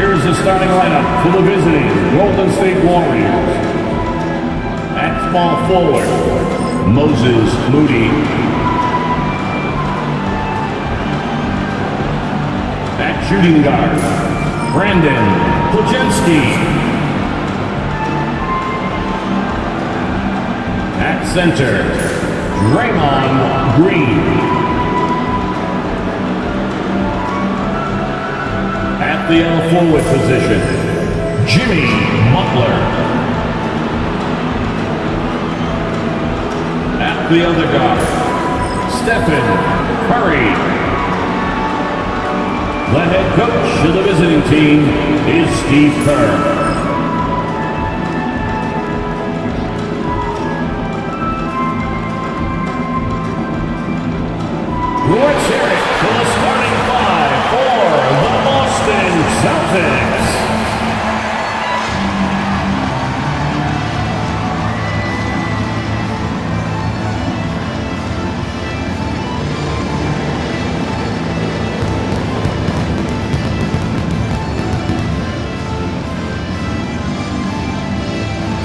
Here's the starting lineup for the visiting Golden State Warriors. At small forward, Moses Moody. At shooting guard, Brandon Podziemski. At center, Draymond Green. At the L forward position, Jimmy Butler. At the other guard, Stephen Curry. The head coach of the visiting team is Steve Kerr. Let's hear it for the starting five for the Boston Celtics.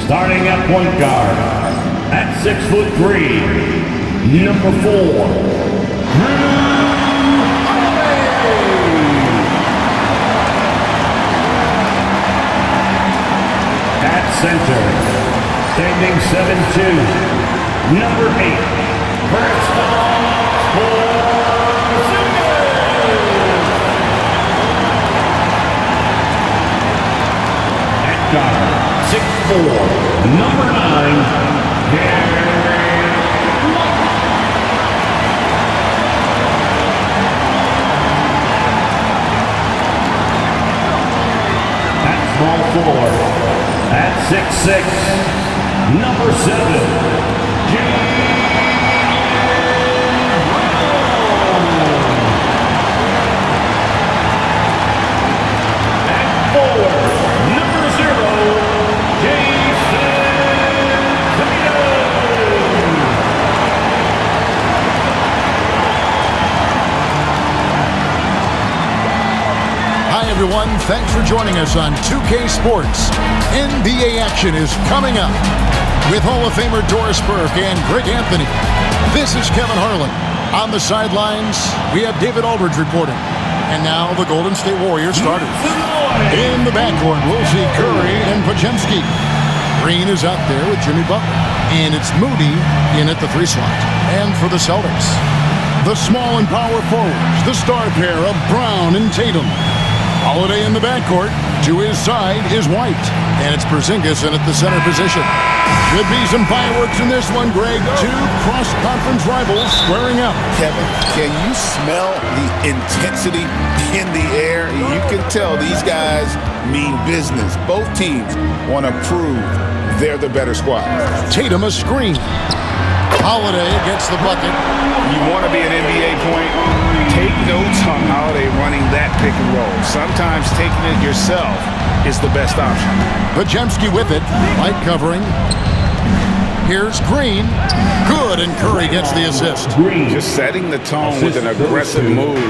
Starting at point guard, at 6'3", number 4. At center, standing 7'2", number 8, Kristaps Porzingis. At guard, 6'4", number 9, Gary. Small forward, at 6'6", number 7, Jalen Brown. At forward, number 0, Jason Tatum. Hi everyone, thanks for joining us on 2K Sports. NBA action is coming up with Hall of Famer Doris Burke and Greg Anthony. This is Kevin Harlan. On the sidelines, we have David Aldridge reporting. And now the Golden State Warriors starters. In the backcourt, we'll see Curry and Podziemski. Green is out there with Jimmy Butler. And it's Moody in at the 3 slot. And for the Celtics, the small and power forwards, the star pair of Brown and Tatum. Holiday in the backcourt. To his side is White. And it's Porzingis in at the center position. Should be some fireworks in this one, Greg. 2 cross-conference rivals squaring up. Kevin, can you smell the intensity in the air? You can tell these guys mean business. Both teams want to prove they're the better squad. Tatum a screen. Holiday gets the bucket. You want to be an NBA point? Take notes on Holiday running that pick and roll. Sometimes taking it yourself is the best option. Podziemski with it. Light covering. Here's Green. Good, and Curry gets the assist. Just setting the tone with an aggressive move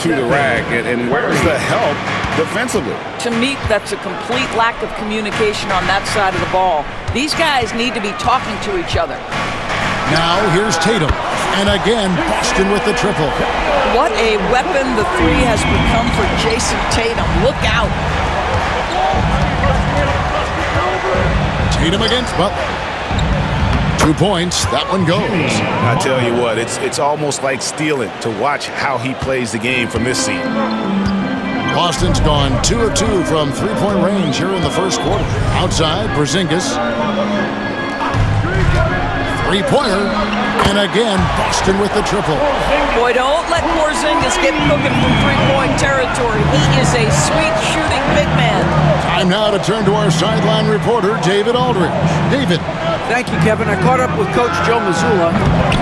to the rack. And where's the help defensively? To me, that's a complete lack of communication on that side of the ball. These guys need to be talking to each other. Now here's Tatum. And again, Boston with the triple. What a weapon the 3 has become for Jason Tatum. Look out. Tatum against Butler. 2 points. That one goes. I tell you what, it's almost like stealing to watch how he plays the game from this seat. Boston's gone 2 of 2 from 3-point range here in the first quarter. Outside, Porzingis. 3-pointer. And again, Boston with the triple. Boy, don't let Porzingis get cooking from 3-point territory. He is a sweet shooting big man. Time now to turn to our sideline reporter, David Aldridge. David. Thank you, Kevin. I caught up with Coach Joe Mazzulla.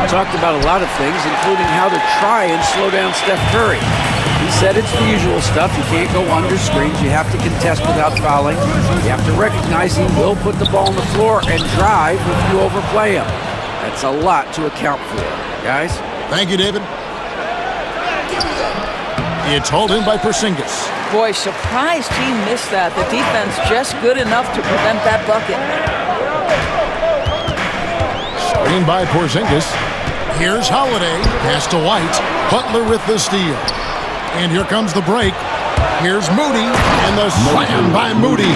Talked about a lot of things, including how to try and slow down Steph Curry. He said it's the usual stuff. You can't go under screens. You have to contest without fouling. You have to recognize he will put the ball on the floor and drive if you overplay him. That's a lot to account for, guys. Thank you, David. It's hauled in by Porzingis. Boy, surprised he missed that. The defense just good enough to prevent that bucket. Screen by Porzingis. Here's Holiday. Pass to White. Butler with the steal. And here comes the break. Here's Moody. And the slam by Moody.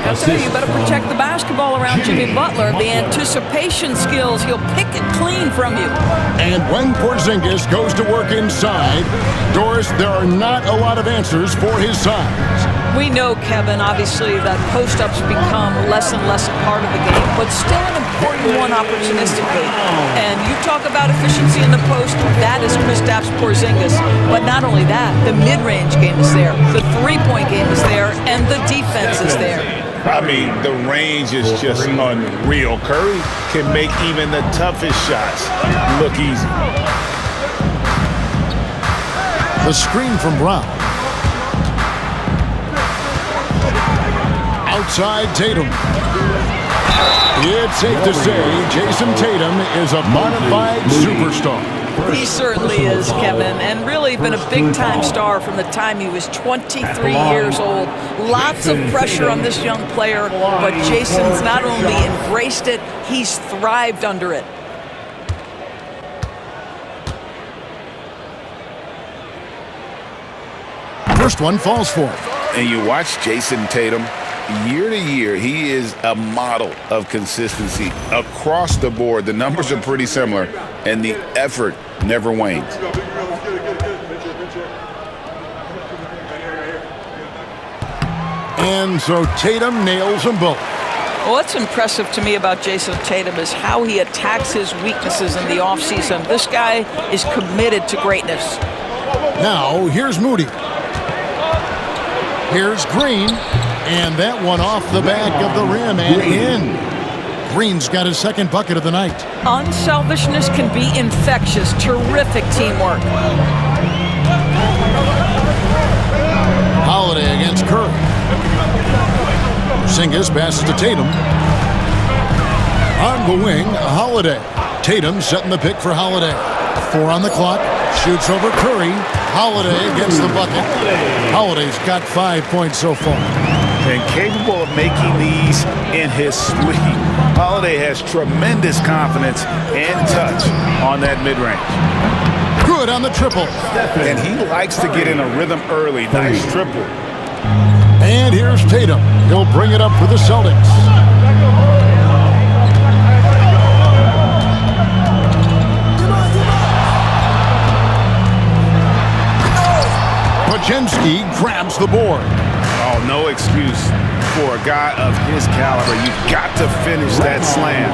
I'll tell you, better protect the basketball around Jimmy Butler. The anticipation skills, he'll pick it clean from you. And when Porzingis goes to work inside, Doris, there are not a lot of answers for his size. We know, Kevin, obviously, that post-ups become less and less a part of the game, but still an important one opportunistically. And you talk about efficiency in the post, that is Kristaps Porzingis. But not only that, the mid-range game is there, the three-point game is there, and the defense is there. I mean, the range is just unreal. Curry can make even the toughest shots look easy. The screen from Brown. Outside Tatum. It's safe to say Jason Tatum is a modified superstar. He certainly is, Kevin, and really been a big-time star from the time he was 23 years old. Lots of pressure on this young player, but Jason's not only embraced it, he's thrived under it. First one falls for him. And you watch Jason Tatum, year to year, he is a model of consistency across the board. The numbers are pretty similar, and the effort never wanes. And so Tatum nails them both. What's impressive to me about Jason Tatum is how he attacks his weaknesses in the offseason. This guy is committed to greatness. Now, here's Moody. Here's Green. And that one off the back of the rim and in. Green's got his second bucket of the night. Unselfishness can be infectious. Terrific teamwork. Holiday against Curry. Porzingis passes to Tatum. On the wing, Holiday. Tatum setting the pick for Holiday. 4 on the clock. Shoots over Curry. Holiday gets the bucket. Holiday's got 5 points so far. And capable of making these in his sleep. Holiday has tremendous confidence and touch on that mid-range. Good on the triple. And he likes to get in a rhythm early. Nice triple. And here's Tatum. He'll bring it up for the Celtics. Podziemski grabs the board. Oh, no excuse for a guy of his caliber. You've got to finish that slam.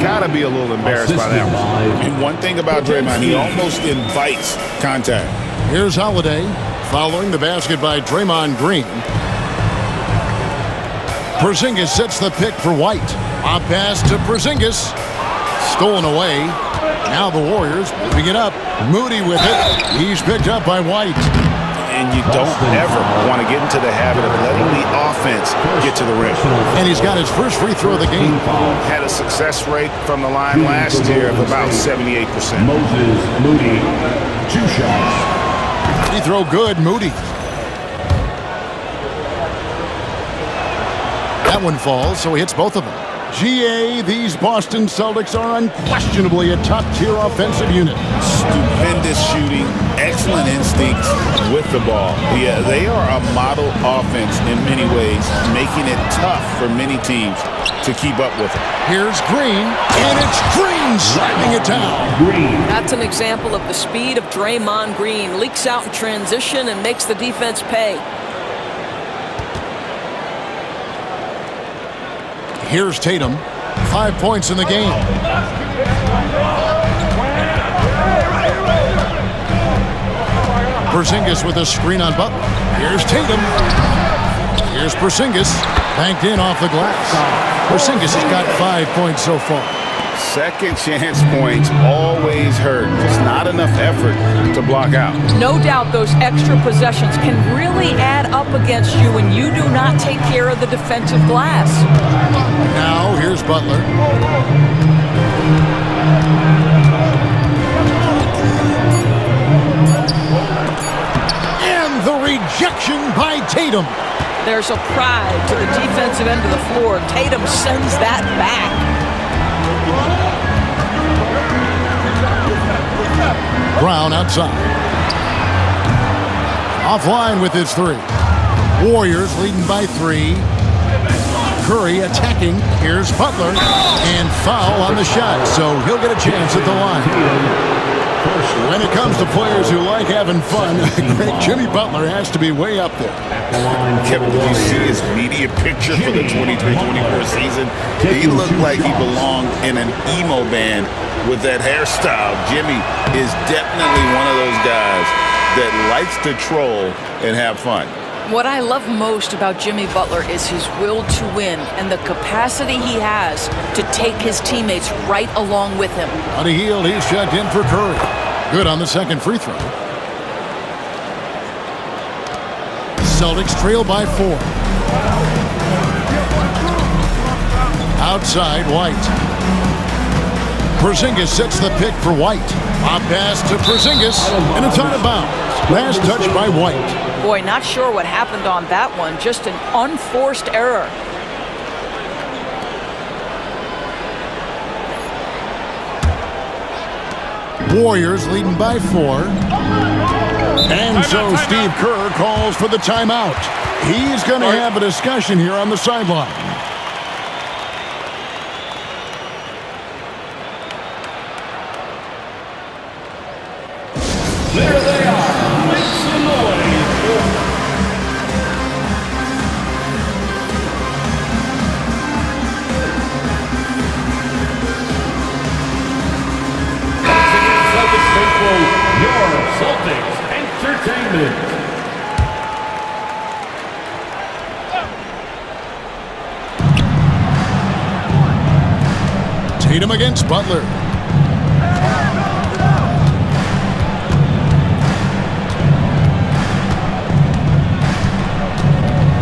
Gotta be a little embarrassed by that one. And one thing about Draymond, he almost invites contact. Here's Holiday following the basket by Draymond Green. Porzingis sets the pick for White. A pass to Porzingis. Stolen away. Now the Warriors moving it up. Moody with it. He's picked up by White. And you don't ever want to get into the habit of letting the offense get to the rim. And he's got his first free throw of the game. Had a success rate from the line last year of about 78%. Moses Moody, 2 shots. Free throw good, Moody. That one falls, so he hits both of them. GA, these Boston Celtics are unquestionably a top-tier offensive unit. Stupendous shooting, excellent instincts with the ball. Yeah, they are a model offense in many ways, making it tough for many teams to keep up with it. Here's Green, and it's Green slamming it down. That's an example of the speed of Draymond Green. Leaks out in transition and makes the defense pay. Here's Tatum. 5 points in the game. Porzingis with a screen on Butler. Here's Tatum. Here's Porzingis. Banked in off the glass. Porzingis has got 5 points so far. Second chance points always hurt. Just not enough effort to block out. No doubt those extra possessions can really add up against you when you do not take care of the defensive glass. Now here's Butler. And the rejection by Tatum. There's a pride to the defensive end of the floor. Tatum sends that back. Brown outside. Offline with his three. Warriors leading by 3. Curry attacking. Here's Butler. And foul on the shot, so he'll get a chance at the line. When it comes to players who like having fun, great Jimmy Butler has to be way up there. Kevin, did you see his media picture for the 23-24 season? He looked like he belonged in an emo band with that hairstyle. Jimmy is definitely one of those guys that likes to troll and have fun. What I love most about Jimmy Butler is his will to win and the capacity he has to take his teammates right along with him. On a heel, he's checked in for Curry. Good on the second free throw. Celtics trail by 4. Outside, White. Porzingis sets the pick for White. Pop pass to Porzingis, and it's out of bounds. Last touch by White. Boy, not sure what happened on that one. Just an unforced error. Warriors leading by 4. And so Steve Kerr calls for the timeout. He's going to have a discussion here on the sideline. There they are. Make some noise. Your Celtics Entertainment. Tatum against Butler.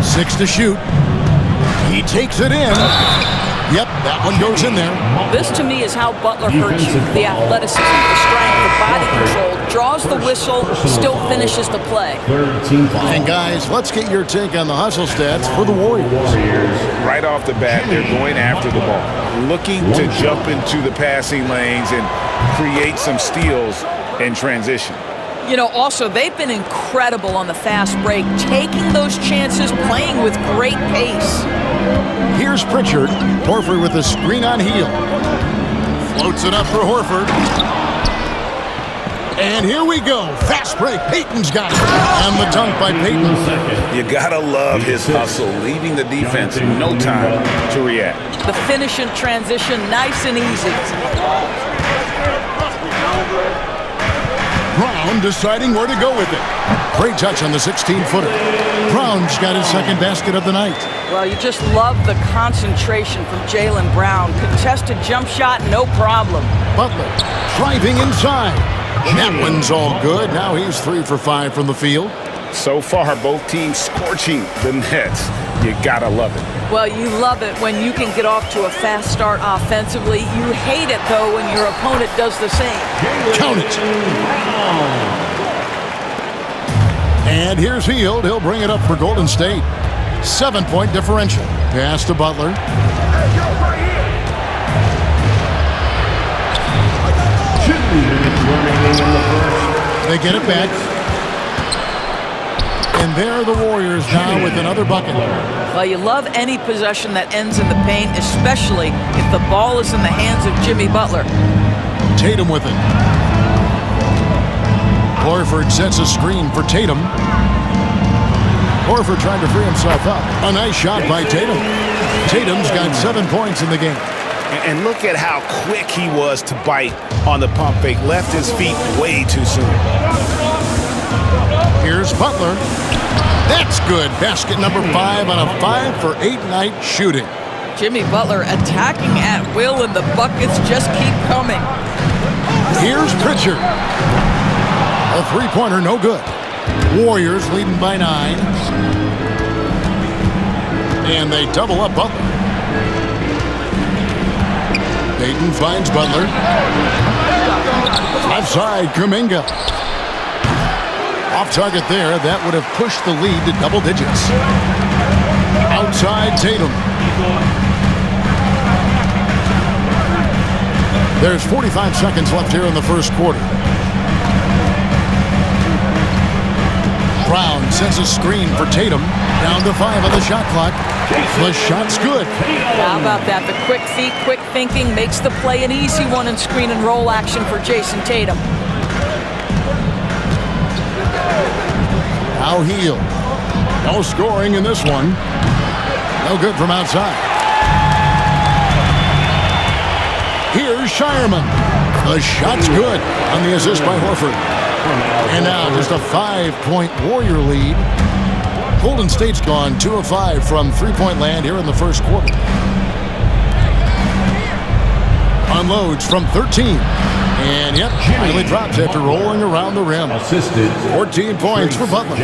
Six to shoot. He takes it in. Yep, that one goes in there. This, to me, is how Butler hurts you. The athleticism, the strength, the body control, draws the whistle, still finishes the play. And guys, let's get your take on the hustle stats for the Warriors. Right off the bat, they're going after the ball, looking to jump into the passing lanes and create some steals in transition. You know, also, they've been incredible on the fast break, taking those chances, playing with great pace. Here's Pritchard. Horford with a screen on heel. Floats it up for Horford. And here we go. Fast break. Payton's got it. And the dunk by Payton. You gotta love his hustle, leaving the defense no time to react. The finish in transition, nice and easy. Brown deciding where to go with it. Great touch on the 16-footer. Brown's got his second basket of the night. Well, you just love the concentration from Jaylen Brown. Contested jump shot, no problem. Butler driving inside. That one's all good. Now he's 3 for 5 from the field. So far, both teams scorching the Nets. You gotta love it. Well, you love it when you can get off to a fast start offensively. You hate it, though, when your opponent does the same. Count it. And here's Hield. He'll bring it up for Golden State. 7-point differential. Pass to Butler. They get it back. And there are the Warriors now with another bucket. Well, you love any possession that ends in the paint, especially if the ball is in the hands of Jimmy Butler. Tatum with it. Horford sets a screen for Tatum. Horford trying to free himself up. A nice shot by Tatum. Tatum's got 7 points in the game. And look at how quick he was to bite on the pump fake. Left his feet way too soon. Here's Butler. That's good. Basket number 5 on a 5 for 8 night shooting. Jimmy Butler attacking at will, and the buckets just keep coming. Here's Pritchard. A three-pointer, no good. Warriors leading by 9. And they double up Butler. Payton finds Butler. Left side, Kuminga. Off target there. That would have pushed the lead to double digits. Outside Tatum. There's 45 seconds left here in the first quarter. Brown sends a screen for Tatum. Down to 5 on the shot clock. The shot's good. How about that? The quick feet, quick thinking makes the play an easy one in screen and roll action for Jason Tatum. Now Hield. No scoring in this one. No good from outside. Here's Shireman. The shot's good on the assist by Horford. And now just a 5-point Warrior lead. Golden State's gone 2 of 5 from three-point land here in the first quarter. Unloads from 13. And yep, finally drops after rolling around the rim. Assisted. 14 points for Butler.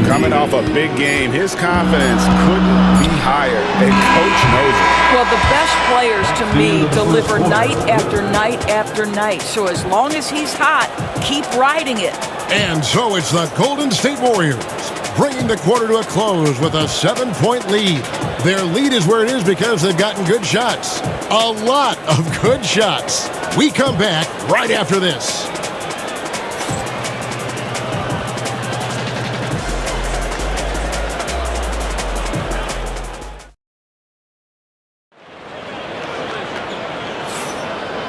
Coming off a big game, his confidence couldn't be higher, and Coach knows it. Well, the best players, to me, deliver night after night after night. So as long as he's hot, keep riding it. And so it's the Golden State Warriors bringing the quarter to a close with a 7-point lead. Their lead is where it is because they've gotten good shots. A lot of good shots. We come back right after this.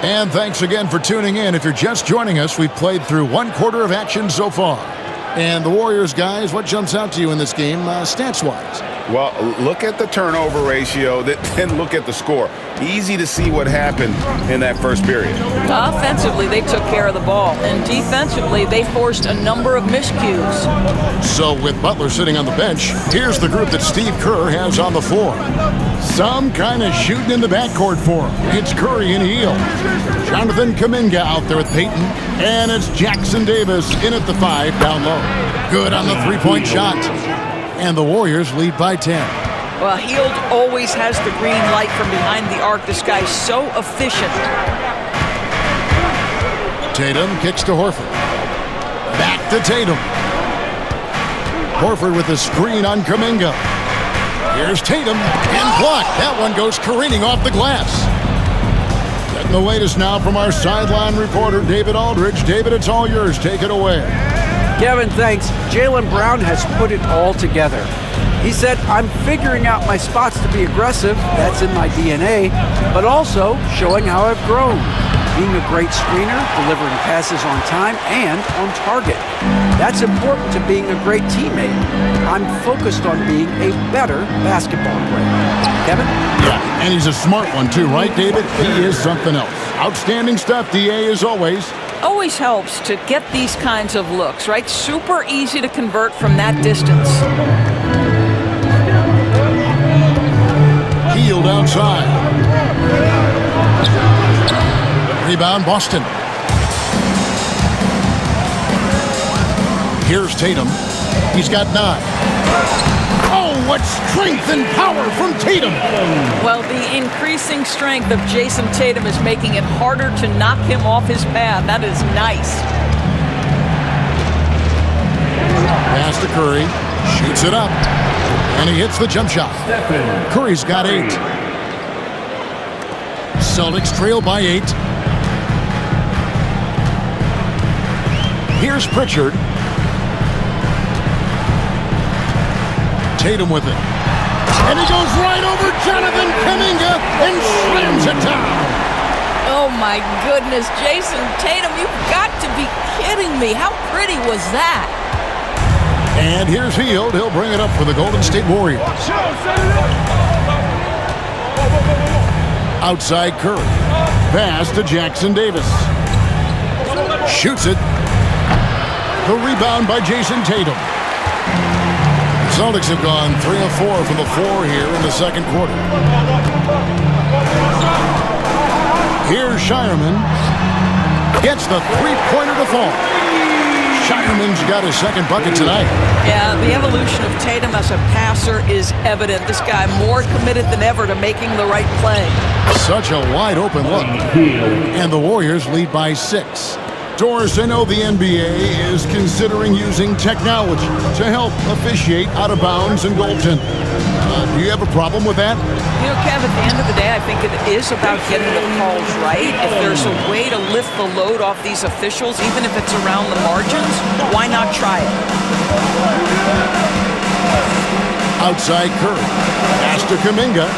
And thanks again for tuning in. If you're just joining us, we've played through one quarter of action so far. And the Warriors, guys, what jumps out to you in this game stats-wise? Well, look at the turnover ratio, then look at the score. Easy to see what happened in that first period. Offensively, they took care of the ball. And defensively, they forced a number of miscues. So with Butler sitting on the bench, here's the group that Steve Kerr has on the floor. Some kind of shooting in the backcourt for him. It's Curry and Hield. Jonathan Kuminga out there with Payton. And it's Jackson Davis in at the 5 down low. Good on the three-point shot. And the Warriors lead by 10. Well, Hield always has the green light from behind the arc. This guy's so efficient. Tatum kicks to Horford. Back to Tatum. Horford with the screen on Kuminga. Here's Tatum and blocked. That one goes careening off the glass. Getting the latest now from our sideline reporter, David Aldridge. David, it's all yours. Take it away. Kevin, thanks. Jaylen Brown has put it all together. He said, I'm figuring out my spots to be aggressive, that's in my DNA, but also showing how I've grown. Being a great screener, delivering passes on time and on target. That's important to being a great teammate. I'm focused on being a better basketball player. Kevin? Yeah, and he's a smart one too, right, David? He is something else. Outstanding stuff, DA, as always. Always helps to get these kinds of looks, right? Super easy to convert from that distance. Hield outside. Rebound, Boston. Here's Tatum. He's got 9. Oh, what strength and power from Tatum. Well, the increasing strength of Jason Tatum is making it harder to knock him off his path. That is nice. Pass to Curry. Shoots it up. And he hits the jump shot. Curry's got 8. Celtics trail by 8. Here's Pritchard. Tatum with it. And he goes right over Jonathan Kuminga and slams it down. Oh, my goodness. Jason Tatum, you've got to be kidding me. How pretty was that? And here's Hield. He'll bring it up for the Golden State Warriors. Outside Curry. Pass to Jackson Davis. Shoots it. The rebound by Jason Tatum. Celtics have gone 3 of 4 from the floor here in the second quarter. Here's Shireman. Gets the three-pointer to fall. Shireman's got his second bucket tonight. Yeah, the evolution of Tatum as a passer is evident. This guy more committed than ever to making the right play. Such a wide-open look. And the Warriors lead by 6. Doris, I know the NBA is considering using technology to help officiate out of bounds and goaltending. Do you have a problem with that? You know, Kev, at the end of the day, I think it is about getting the calls right. If there's a way to lift the load off these officials, even if it's around the margins, why not try it? Outside Curry. Pass to Kuminga.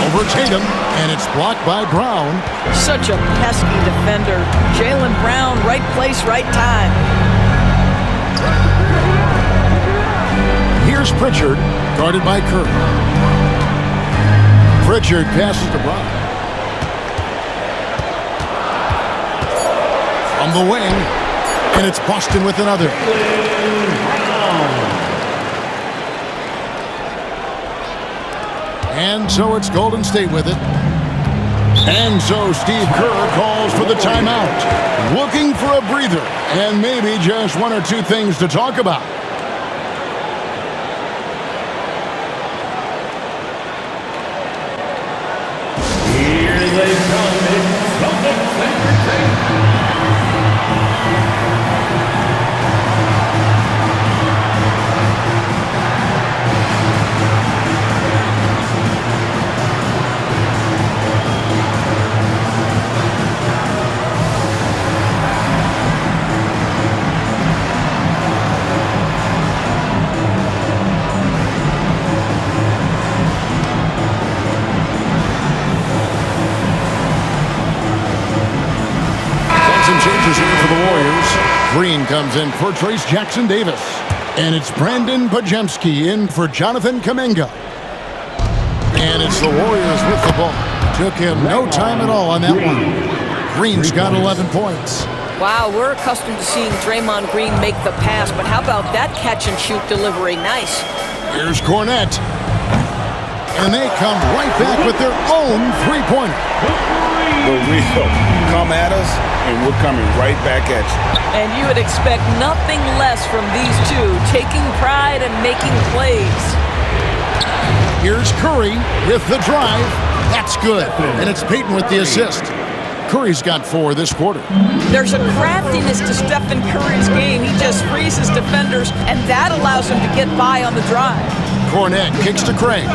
Over Tatum. And it's blocked by Brown. Such a pesky defender. Jaylen Brown, right place, right time. Here's Pritchard, guarded by Curry. Pritchard passes to Brown. From the wing, and it's Boston with another. And so it's Golden State with it. And so Steve Kerr calls for the timeout, looking for a breather and maybe just one or two things to talk about. Here they come. It's Celtics entertainment. Changes here for the Warriors. Green comes in for Trace Jackson-Davis. And it's Brandon Podziemski in for Jonathan Kuminga. And it's the Warriors with the ball. Took him no time at all on that one. Green's got 11 points. Wow, we're accustomed to seeing Draymond Green make the pass, but how about that catch-and-shoot delivery? Nice. Here's Cornette. And they come right back with their own three-pointer. The real. Come at us, and we're coming right back at you. And you would expect nothing less from these two, taking pride and making plays. Here's Curry with the drive. That's good. And it's Payton with the assist. Curry's got 4 this quarter. There's a craftiness to Stephen Curry's game. He just frees his defenders, and that allows him to get by on the drive. Cornette kicks to Craig.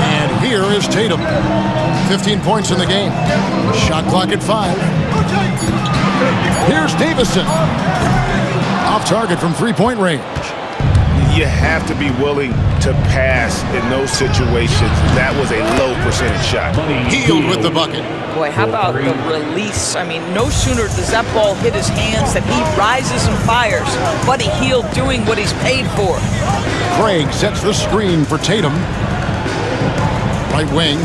And here is Tatum. 15 points in the game. Shot clock at 5. Here's Davison. Off target from three-point range. You have to be willing to pass in those situations. That was a low percentage shot. Hield with the bucket. Boy, how about the release? I mean, no sooner does that ball hit his hands than he rises and fires. Buddy Hield doing what he's paid for. Craig sets the screen for Tatum. Right wing.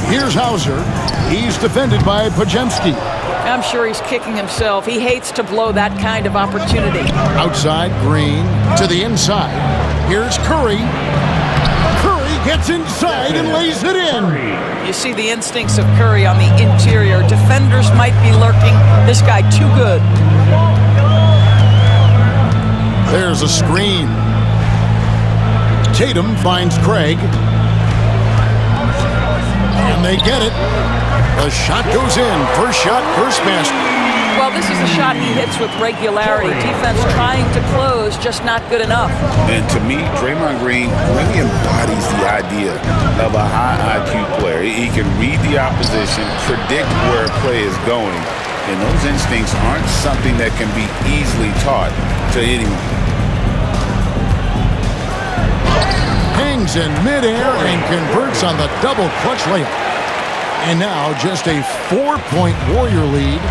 Here's Hauser. He's defended by Podziemski. I'm sure he's kicking himself. He hates to blow that kind of opportunity. Outside, Green to the inside. Here's Curry. Curry gets inside and lays it in. You see the instincts of Curry on the interior. Defenders might be lurking. This guy too good. There's a screen. Tatum finds Craig. And they get it. The shot goes in. First shot, first basket. Well, this is a shot he hits with regularity. Defense trying to close, just not good enough. And to me, Draymond Green really embodies the idea of a high IQ player. He can read the opposition, predict where a play is going, and those instincts aren't something that can be easily taught to anyone. Hangs in midair and converts on the double clutch layup. And now just a 4-point Warrior lead.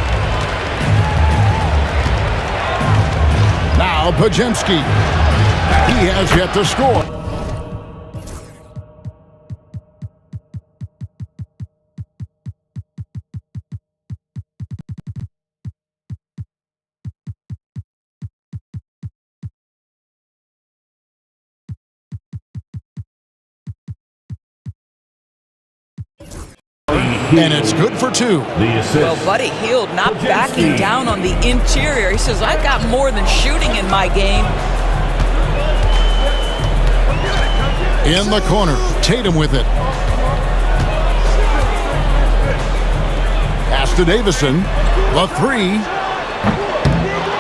Now Podziemski. He has yet to score. And it's good for 2. The assist. Well, Buddy Hield not backing down on the interior. He says, I've got more than shooting in my game. In the corner, Tatum with it. Pass to Davison. The three.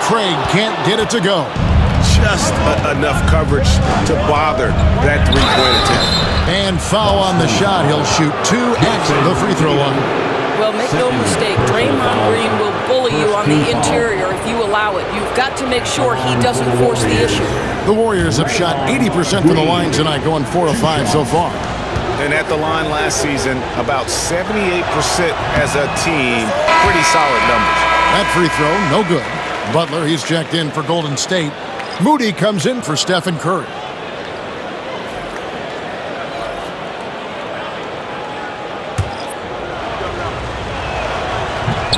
Craig can't get it to go. Just enough coverage to bother that three-point attempt. And foul on the shot. He'll shoot 2 at the free throw line. Well, make no mistake, Draymond Green will bully you on the interior if you allow it. You've got to make sure he doesn't force the issue. The Warriors have shot 80% from the line tonight, going 4 of 5 so far. And at the line last season, about 78% as a team. Pretty solid numbers. That free throw, no good. Butler, he's checked in for Golden State. Moody comes in for Stephen Curry.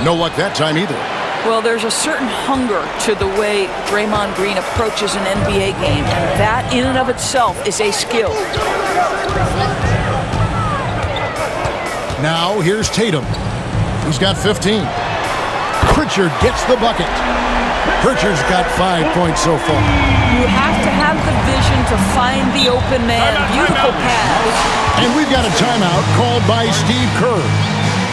No luck that time either. Well, there's a certain hunger to the way Draymond Green approaches an NBA game, and that in and of itself is a skill. Now here's Tatum. He's got 15. Pritchard gets the bucket. Pritchard's got 5 points so far. You have to have the vision to find the open man. Beautiful pass. And we've got a timeout called by Steve Kerr.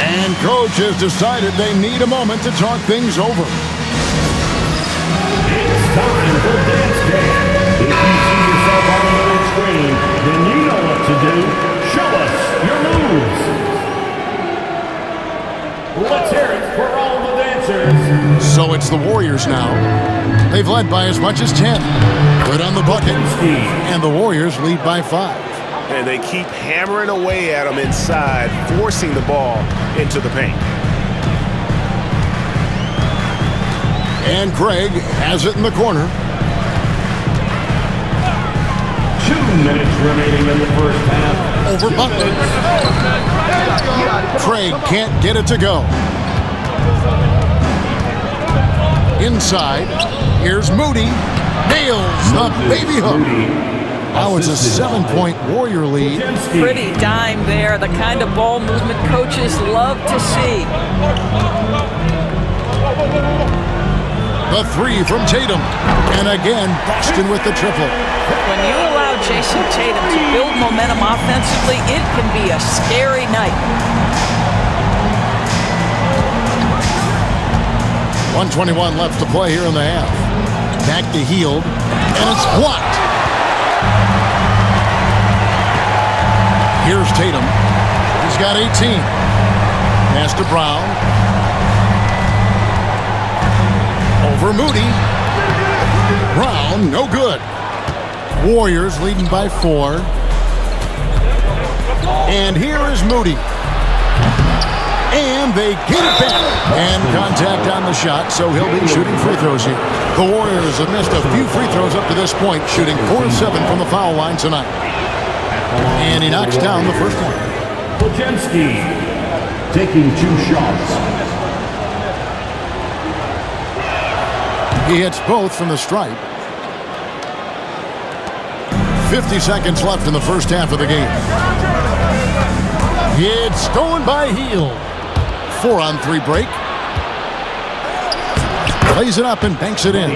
And coach has decided they need a moment to talk things over. It's time for Dance Day. If you see yourself on the big screen, then you know what to do. Show us your moves. Let's hear it for all the dancers. So it's the Warriors now. They've led by as much as 10. Good on the bucket. And the Warriors lead by 5. And they keep hammering away at him inside, forcing the ball into the paint. And Craig has it in the corner. 2 minutes remaining in the first half. Over Butler. Craig can't get it to go. Inside. Here's Moody. Nails the baby hook. Now it's a 7-point Warrior lead. Pretty dime there, the kind of ball movement coaches love to see. The three from Tatum. And again, Boston with the triple. When you allow Jason Tatum to build momentum offensively, it can be a scary night. 1:21 left to play here in the half. Back to Hield. And it's blocked. Here's Tatum. He's got 18. Pass to Brown. Over Moody. Brown, no good. Warriors leading by 4. And here is Moody. And they get it back. And contact on the shot, so he'll be shooting free throws here. The Warriors have missed a few free throws up to this point, shooting 4 of 7 from the foul line tonight. And he knocks down the first one. Podziemski taking 2 shots. He hits both from the stripe. 50 seconds left in the first half of the game. It's stolen by Hield. 4-on-3 break. Plays it up and banks it in.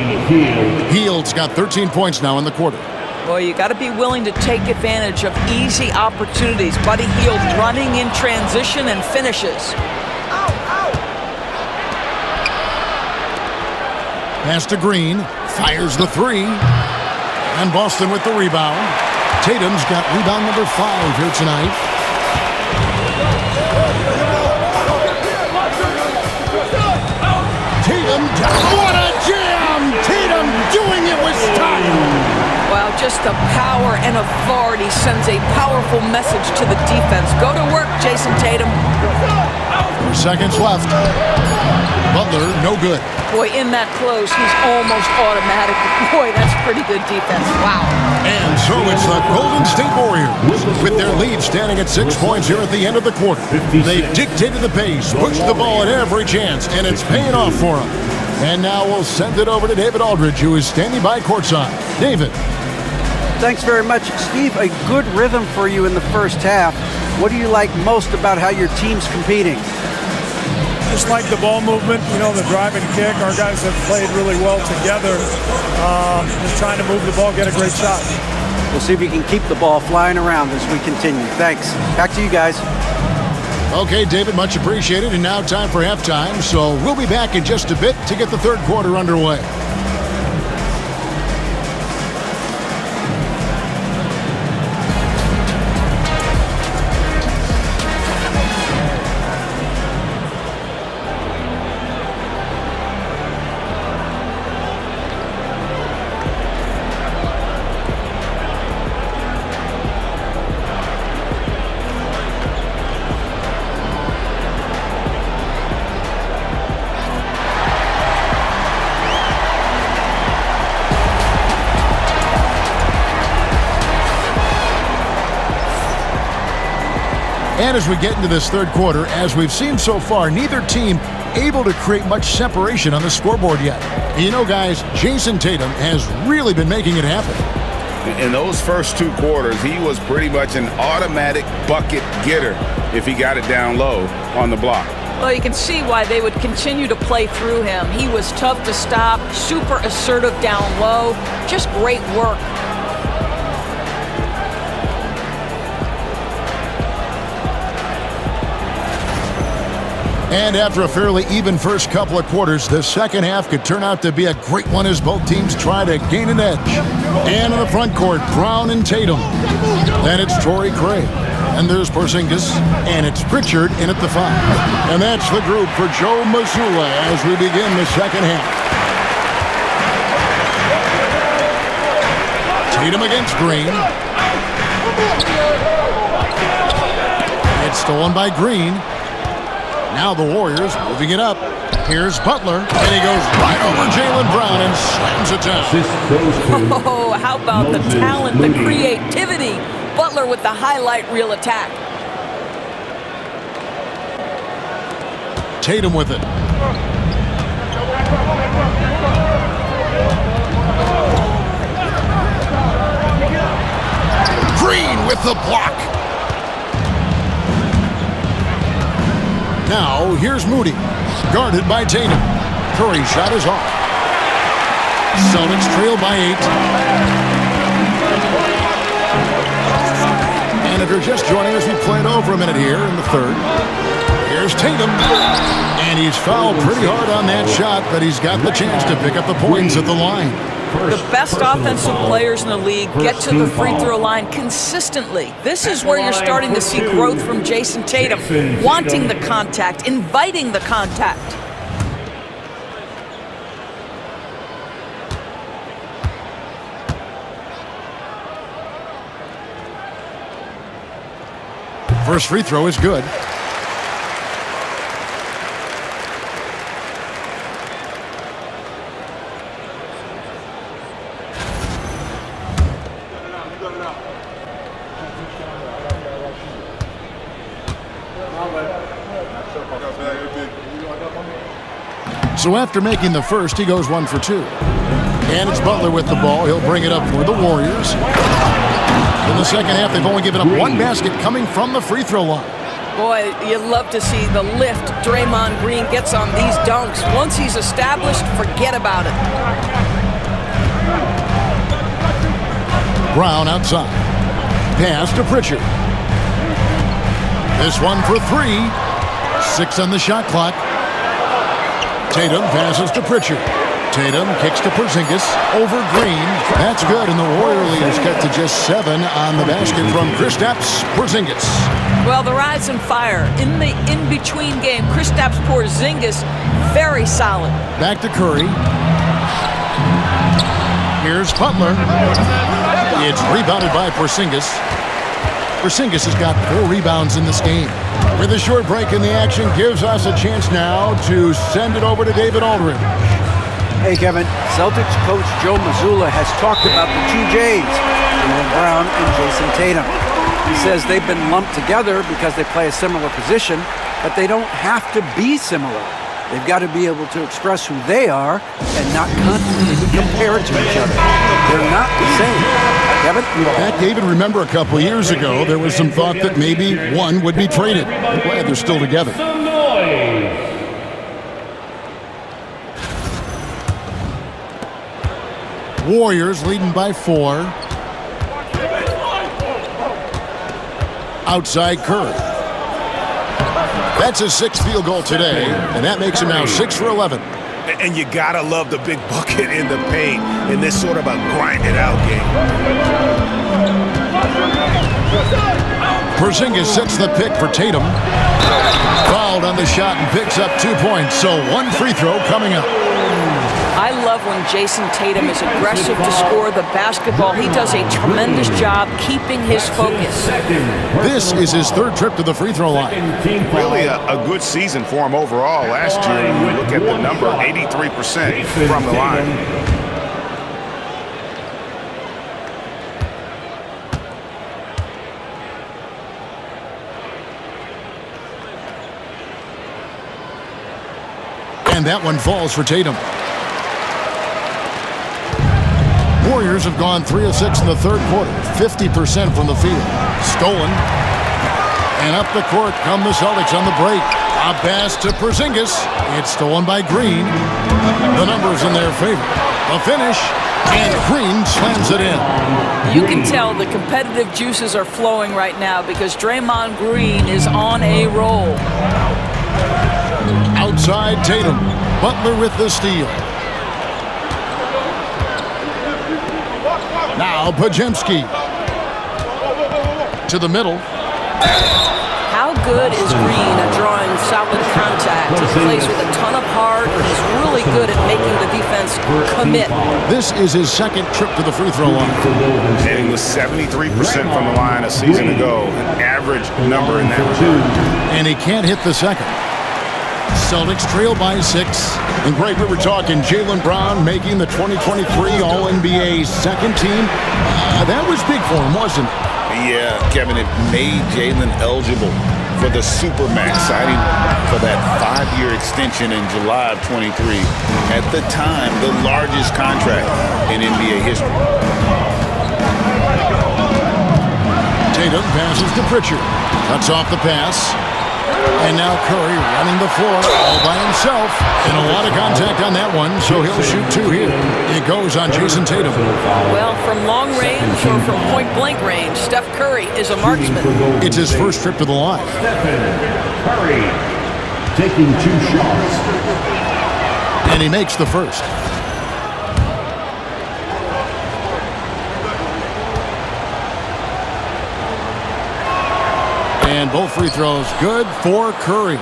Hield's got 13 points now in the quarter. Boy, you got to be willing to take advantage of easy opportunities. Buddy Hield running in transition and finishes. Pass to Green. Fires the 3. And Boston with the rebound. Tatum's got rebound number 5 here tonight. Tatum, what a jam! Tatum doing it with style. Wow, just the power and authority sends a powerful message to the defense. Go to work, Jason Tatum. 4 seconds left. Butler, no good. Boy, in that close, he's almost automatic. Boy, that's pretty good defense. Wow. And so it's the Golden State Warriors with their lead standing at 6 points here at the end of the quarter. They dictated the pace, pushed the ball at every chance, and it's paying off for them. And now we'll send it over to David Aldridge, who is standing by courtside. David. Thanks very much. Steve, a good rhythm for you in the first half. What do you like most about how your team's competing? Just like the ball movement, you know, the drive and kick. Our guys have played really well together. Just trying to move the ball, get a great shot. We'll see if you can keep the ball flying around as we continue. Thanks. Back to you guys. Okay, David, much appreciated. And now time for halftime. So we'll be back in just a bit to get the third quarter underway. And as we get into this third quarter, as we've seen so far, neither team able to create much separation on the scoreboard yet. You know, guys, Jason Tatum has really been making it happen. In those first two quarters, he was pretty much an automatic bucket getter if he got it down low on the block. Well, you can see why they would continue to play through him. He was tough to stop, super assertive down low, just great work. And after a fairly even first couple of quarters, the second half could turn out to be a great one as both teams try to gain an edge. And in the front court, Brown and Tatum. Then it's Torrey Craig. And there's Porzingis. And it's Pritchard in at the 5. And that's the group for Joe Mazzulla as we begin the second half. Tatum against Green. It's stolen by Green. Now the Warriors moving it up. Here's Butler, and he goes right over Jaylen Brown and slams it down. Oh, how about the talent, the creativity? Butler with the highlight reel attack. Tatum with it. Green with the block. Now, here's Moody, guarded by Tatum. Curry's shot is off. Celtics trail by 8. And if you're just joining us, we played over a minute here in the third. Here's Tatum. And he's fouled pretty hard on that shot, but he's got the chance to pick up the points at the line. The best offensive players in the league get to the free throw line consistently. This is where you're starting to see growth from Jason Tatum, wanting the contact, inviting the contact. First free throw is good. So after making the first, he goes 1 for 2. And it's Butler with the ball. He'll bring it up for the Warriors. In the second half, they've only given up one basket coming from the free throw line. Boy, you love to see the lift Draymond Green gets on these dunks. Once he's established, forget about it. Brown outside. Pass to Pritchard. This one for 3. 6 on the shot clock. Tatum passes to Pritchard. Tatum kicks to Porzingis over Green. That's good, and the Warrior leaders get to just 7 on the basket from Kristaps Porzingis. Well, the rise and fire in the in-between game. Kristaps Porzingis, very solid. Back to Curry. Here's Butler. It's rebounded by Porzingis. Porzingis has got 4 rebounds in this game. With a short break in the action, gives us a chance now to send it over to David Aldridge. Hey, Kevin. Celtics coach Joe Mazzulla has talked about the 2 J's, Jaylen Brown and Jason Tatum. He says they've been lumped together because they play a similar position, but they don't have to be similar. They've got to be able to express who they are and not constantly compare it to each other. They're not the same. Kevin? Pat, David, remember a couple years ago, there was some thought that maybe one would be traded. I'm glad they're still together. Warriors leading by 4. Outside Curry. That's his 6th field goal today, and that makes him now 6 for 11. And you gotta love the big bucket in the paint in this sort of a grinded-out game. Porzingis sets the pick for Tatum. Fouled on the shot and picks up 2 points, so 1 free throw coming up. I love when Jason Tatum is aggressive to score the basketball. He does a tremendous job keeping his focus. This is his 3rd trip to the free throw line. Really a good season for him overall. Last year, when you look at the number, 83% from the line. And that one falls for Tatum. Warriors have gone 3 of 6 in the 3rd quarter, 50% from the field. Stolen. And up the court come the Celtics on the break. A pass to Porzingis. It's stolen by Green. The numbers in their favor. The finish, and Green slams it in. You can tell the competitive juices are flowing right now because Draymond Green is on a roll. Outside Tatum. Butler with the steal. Now Podziemski to the middle. How good is Green at drawing solid contact? He plays with a ton of heart, and he's really good at making the defense commit. This is his 2nd trip to the free throw line. And he was 73% from the line a season ago, an average number in that regard. And he can't hit the 2nd. Celtics trail by 6. And Greg, we were talking Jaylen Brown making the 2023 All-NBA 2nd team. That was big for him, wasn't it? Yeah, Kevin, it made Jaylen eligible for the Supermax signing for that 5-year extension in July of 23. At the time, the largest contract in NBA history. Tatum passes to Pritchard. Cuts off the pass. And now Curry running the floor all by himself. And a lot of contact on that one, so he'll shoot 2 here. It goes on Jason Tatum. Well, from long range or from point-blank range, Steph Curry is a marksman. It's his 1st trip to the line. Stephen Curry taking 2 shots. And he makes the 1st. And both free throws good for Curry.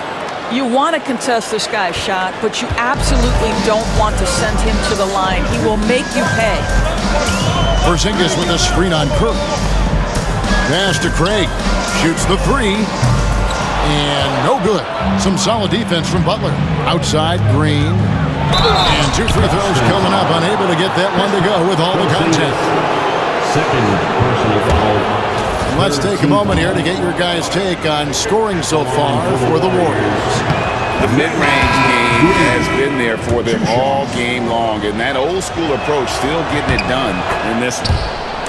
You want to contest this guy's shot, but you absolutely don't want to send him to the line. He will make you pay. Porzingis with a screen on Curry. Pass to Craig. Shoots the 3. And no good. Some solid defense from Butler. Outside, Green. And 2 free throws coming up. Unable to get that one to go with all the contact. 2nd personal foul. Let's take a moment here to get your guys' take on scoring so far for the Warriors. The mid-range game has been there for them all game long, and that old-school approach still getting it done in this one.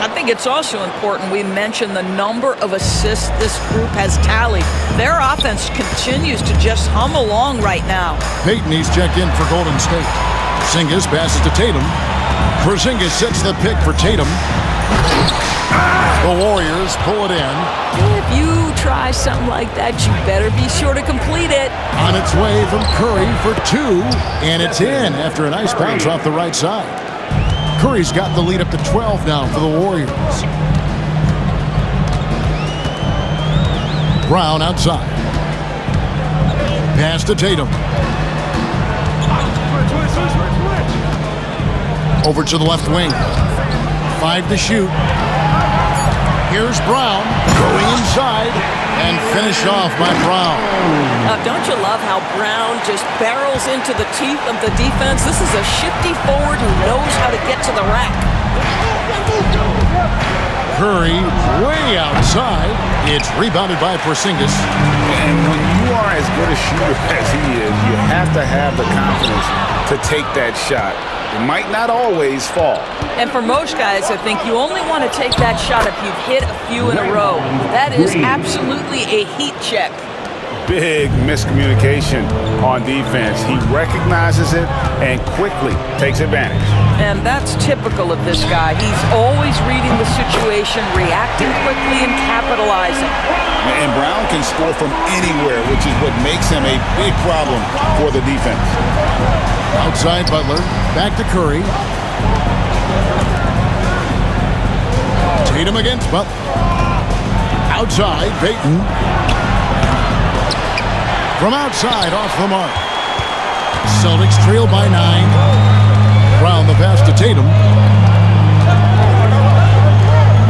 I think it's also important we mention the number of assists this group has tallied. Their offense continues to just hum along right now. Peyton, he's checked in for Golden State. Porzingis passes to Tatum. Porzingis sets the pick for Tatum. The Warriors pull it in. If you try something like that, you better be sure to complete it. On its way from Curry for 2, and it's in after a nice bounce off the right side. Curry's got the lead up to 12 now for the Warriors. Brown outside. Pass to Tatum. Over to the left wing. 5 to shoot. Here's Brown going inside and finished off by Brown. Don't you love how Brown just barrels into the teeth of the defense? This is a shifty forward who knows how to get to the rack. Curry way outside. It's rebounded by Porzingis. And when you are as good a shooter as he is, you have to have the confidence to take that shot. It might not always fall. And for most guys, I think you only want to take that shot if you've hit a few in a row. That is absolutely a heat check. big miscommunication on defense. He recognizes it and quickly takes advantage. And that's typical of this guy. He's always reading the situation, reacting quickly, and capitalizing. And Brown can score from anywhere, which is what makes him a big problem for the defense. Outside Butler, back to Curry. Tatum against Butler. Outside, Payton. From outside, off the mark. Celtics trail by 9. Brown the pass to Tatum.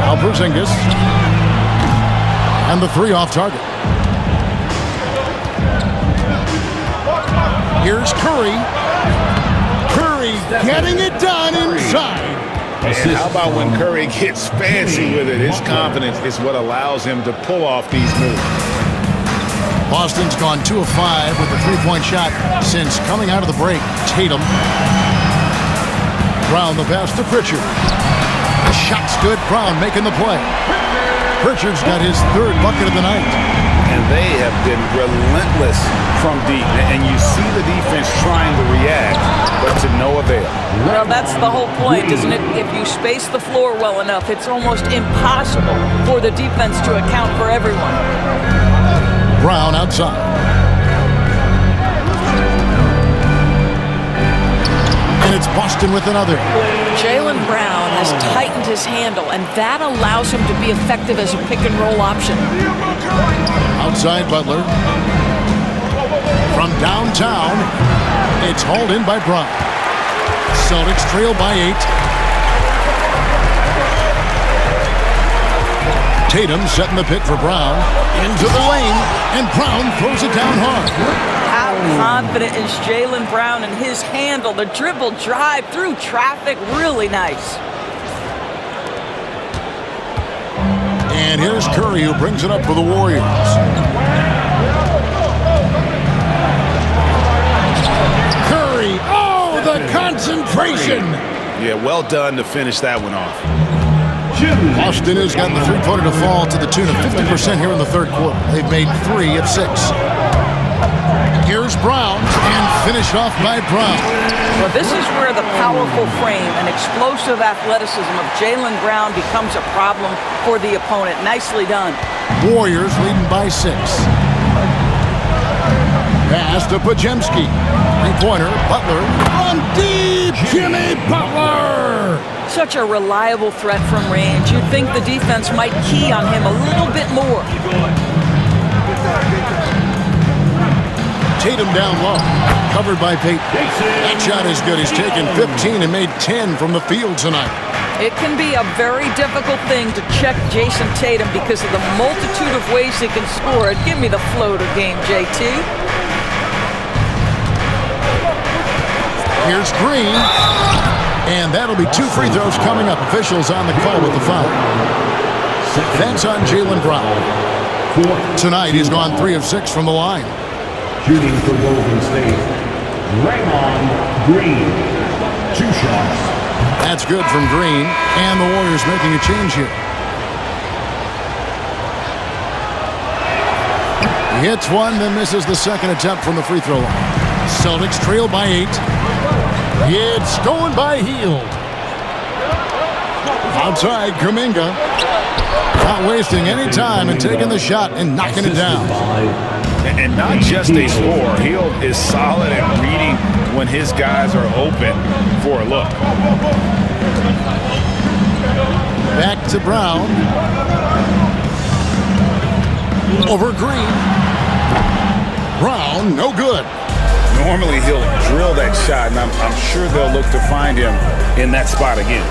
Now Porzingis. And the 3 off target. Here's Curry. Curry getting it done inside. And how about when Curry gets fancy with it? His confidence is what allows him to pull off these moves. Boston's gone 2 of 5 with a 3-point shot since coming out of the break. Tatum. Brown the pass to Pritchard. The shot's good. Brown making the play. Pritchard's got his 3rd bucket of the night. And they have been relentless from deep. And you see the defense trying to react, but to no avail. Well, that's the whole point, isn't it? If you space the floor well enough, it's almost impossible for the defense to account for everyone. Brown outside. And it's Boston with another. Jaylen Brown has tightened his handle, and that allows him to be effective as a pick-and-roll option. Outside Butler. From downtown, it's hauled in by Brown. Celtics trail by 8. Tatum setting the pick for Brown. Into the lane, and Brown throws it down hard. How confident is Jaylen Brown in his handle? The dribble drive through traffic, really nice. And here's Curry, who brings it up for the Warriors. Curry, oh, the concentration! Yeah, well done to finish that one off. Boston has gotten the three-pointer to fall to the tune of 50% here in the 3rd quarter. They've made 3 of 6. Here's Brown, and finished off by Brown. Well, this is where the powerful frame and explosive athleticism of Jaylen Brown becomes a problem for the opponent. Nicely done. Warriors leading by 6. Pass to Podziemski. 3-pointer, Butler. From deep, Jimmy Butler! Such a reliable threat from range. You'd think the defense might key on him a little bit more. Tatum down low, covered by Payton. That shot is good. He's taken 15 and made 10 from the field tonight. It can be a very difficult thing to check Jason Tatum because of the multitude of ways he can score it. Give me the floater game, JT. Here's Green. And that'll be 2 free throws coming up. Officials on the call with the foul. That's on Jaylen Brown. Tonight, he's gone 3 of 6 from the line. Shooting for Golden State, Draymond Green. 2 shots. That's good from Green. And the Warriors making a change here. He hits one, then misses the 2nd attempt from the free throw line. Celtics trail by 8. It's going by Hield. Outside, Kuminga. Not wasting any time and taking the shot and knocking it down. And not just a scorer. Hield is solid at reading when his guys are open for a look. Back to Brown. Over Green. Brown, no good. Normally he'll drill that shot, and I'm sure they'll look to find him in that spot again.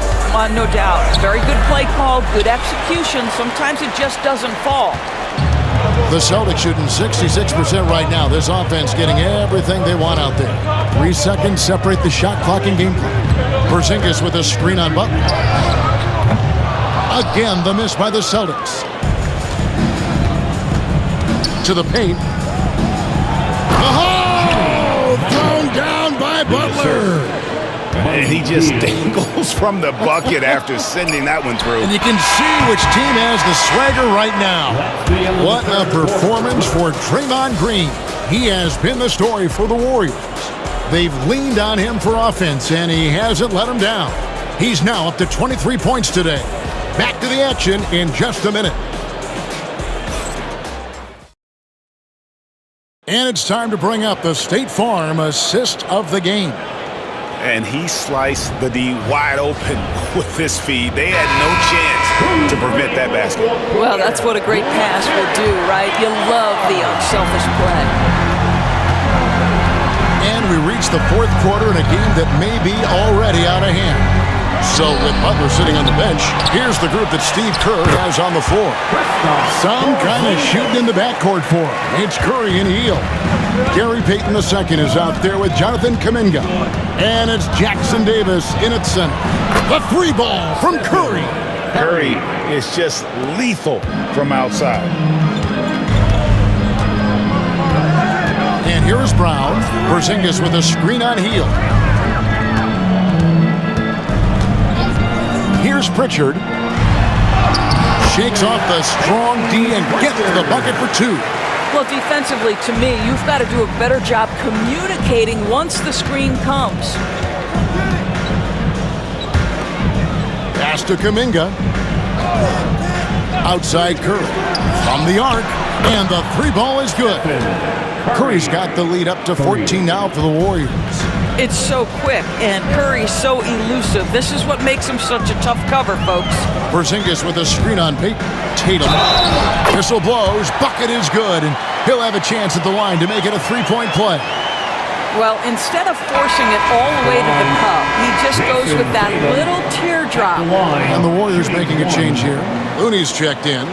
No doubt. Very good play call, good execution. Sometimes it just doesn't fall. The Celtics shooting 66% right now. This offense getting everything they want out there. 3 seconds separate the shot clock and game clock. Porzingis with a screen on Butler. Again, the miss by the Celtics. To the paint. Oh! Thrown down by Butler. And he just dangles from the bucket after sending that one through. And you can see which team has the swagger right now. What a performance for Draymond Green. He has been the story for the Warriors. They've leaned on him for offense, and he hasn't let them down. He's now up to 23 points today. Back to the action in just a minute. And it's time to bring up the State Farm assist of the game. And he sliced the D wide open with this feed. They had no chance to prevent that basket. Well, that's what a great pass will do, right? You love the unselfish play. And we reach the fourth quarter in a game that may be already out of hand. So with Butler sitting on the bench, here's the group that Steve Kerr has on the floor. Some kind of shooting in the backcourt for him. It's Curry and Hield. Gary Payton II is out there with Jonathan Kuminga. And it's Jackson Davis in at center. The three ball from Curry. Curry is just lethal from outside. And here's Brown. Porzingis with a screen on Hield. Here's Pritchard. Shakes off the strong D and gets to the bucket for two. Well, defensively, to me, you've got to do a better job communicating once the screen comes. Pass to Kuminga. Outside Curry. From the arc. And the three ball is good. Curry's got the lead up to 14 now for the Warriors. It's so quick, and Curry's so elusive. This is what makes him such a tough cover, folks. Porzingis with a screen on Payton. Tatum. Whistle blows. Bucket is good, and he'll have a chance at the line to make it a three-point play. Well, instead of forcing it all the way to the cup, he just goes with that little teardrop. And the Warriors making a change here. Looney's checked in.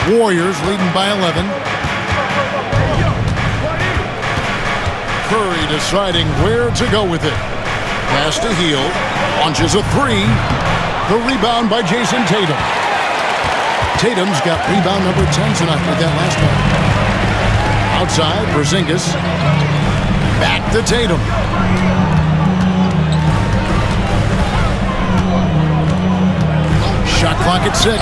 Warriors leading by 11. Curry deciding where to go with it. Pass to Hield. Launches a three. The rebound by Jason Tatum. Tatum's got rebound number 10 tonight with that last one. Outside, Porzingis. Back to Tatum. Shot clock at 6.